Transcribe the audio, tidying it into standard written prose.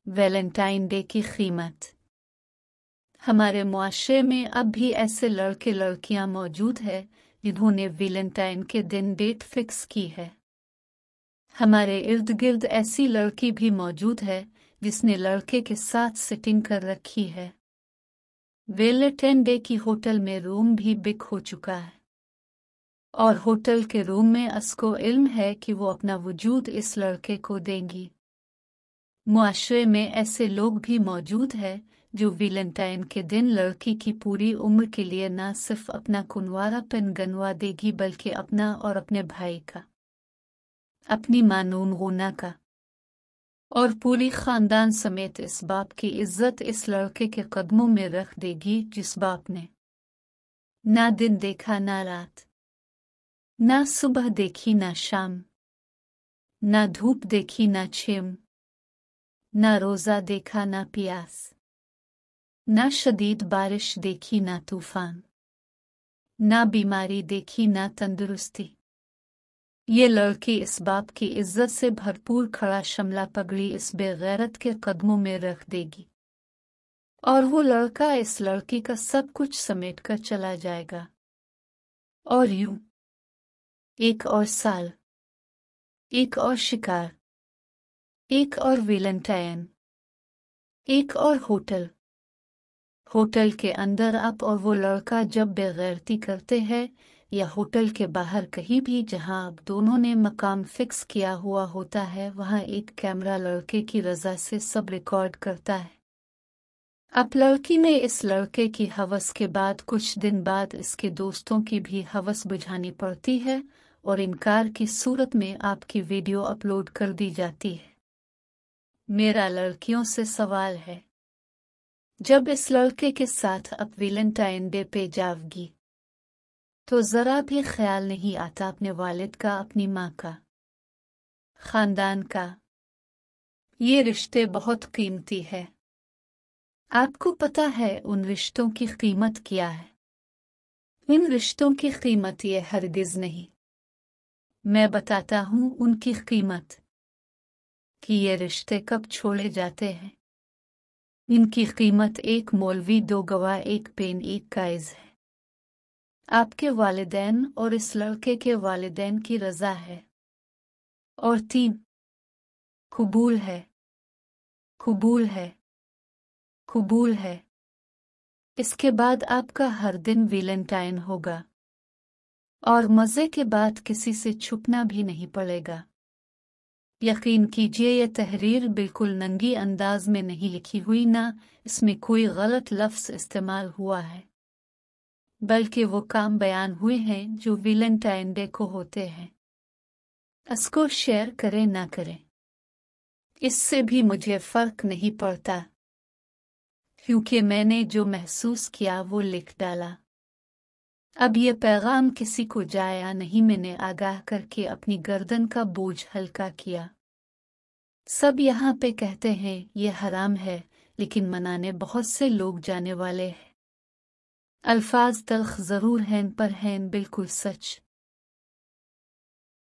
Valentine day की कीमत। हमारे मुआशरे में अब भी ऐसे लड़के लड़कियां मौजूद हैं जिन्होंने वैलेंटाइन के दिन डेट फिक्स की है। हमारे इर्द गिर्द ऐसी लड़की भी मौजूद है जिसने लड़के के साथ सेटिंग कर रखी है। वैलेंटाइन डे की होटल में रूम भी बुक हो चुका है और होटल के रूम में उसको इल्म है कि वो अपना वजूद इस लड़के को देंगी। मुआशरे में ऐसे लोग भी मौजूद हैं जो वैलेंटाइन के दिन लड़की की पूरी उम्र के लिए न सिर्फ अपना कुंवारापन गनवा देगी बल्कि अपना और अपने भाई का, अपनी मानून गुना का और पूरी खानदान समेत इस बाप की इज्जत इस लड़के के कदमों में रख देगी जिस बाप ने ना दिन देखा ना रात, ना सुबह देखी ना शाम, ना धूप देखी ना छेम, ना रोजा देखा ना प्यास, ना शदीद बारिश देखी ना तूफान, ना बीमारी देखी ना तंदुरुस्ती। ये लड़की इस बाप की इज्जत से भरपूर खड़ा शमला पगड़ी इस बेगैरत के कदमों में रख देगी और वो लड़का इस लड़की का सब कुछ समेट कर चला जाएगा। और यूं एक और साल, एक और शिकार, एक और वैलेंटाइन, एक और होटल के अंदर आप और वो लड़का जब बेगैरती करते हैं या होटल के बाहर कहीं भी जहां आप दोनों ने मकाम फिक्स किया हुआ होता है वहां एक कैमरा लड़के की रजा से सब रिकॉर्ड करता है। अब लड़की ने इस लड़के की हवस के बाद कुछ दिन बाद इसके दोस्तों की भी हवस बुझानी पड़ती है और इनकार की सूरत में आपकी वीडियो अपलोड कर दी जाती है। मेरा लड़कियों से सवाल है, जब इस लड़के के साथ आप वैलेंटाइन डे पे जाओगी तो जरा भी ख्याल नहीं आता अपने वालिद का, अपनी माँ का, खानदान का। ये रिश्ते बहुत कीमती है। आपको पता है उन रिश्तों की कीमत क्या है? इन रिश्तों की कीमत ये हरगिज नहीं। मैं बताता हूँ उनकी कीमत कि ये रिश्ते कब छोड़े जाते हैं। इनकी कीमत एक मौलवी, दो गवाह, एक पेन, एक काइज है। आपके वालिदैन और इस लड़के के वालिदैन की रजा है। और 3 कबूल है, कबूल है, कबूल है। इसके बाद आपका हर दिन वैलेंटाइन होगा और मज़े के बाद किसी से छुपना भी नहीं पड़ेगा। यकीन कीजिए ये तहरीर बिल्कुल नंगी अंदाज में नहीं लिखी हुई, ना इसमें कोई गलत लफ्ज़ इस्तेमाल हुआ है, बल्कि वो काम बयान हुए हैं जो वैलेंटाइन डे को होते हैं। इसको शेयर करें ना करें इससे भी मुझे फ़र्क नहीं पड़ता, क्योंकि मैंने जो महसूस किया वो लिख डाला। अब ये पैगाम किसी को जाया नहीं, मैंने आगाह करके अपनी गर्दन का बोझ हल्का किया। सब यहाँ पे कहते हैं ये हराम है, लेकिन मनाने बहुत से लोग जाने वाले हैं। अल्फाज तल्ख ज़रूर हैं पर हैं बिल्कुल सच।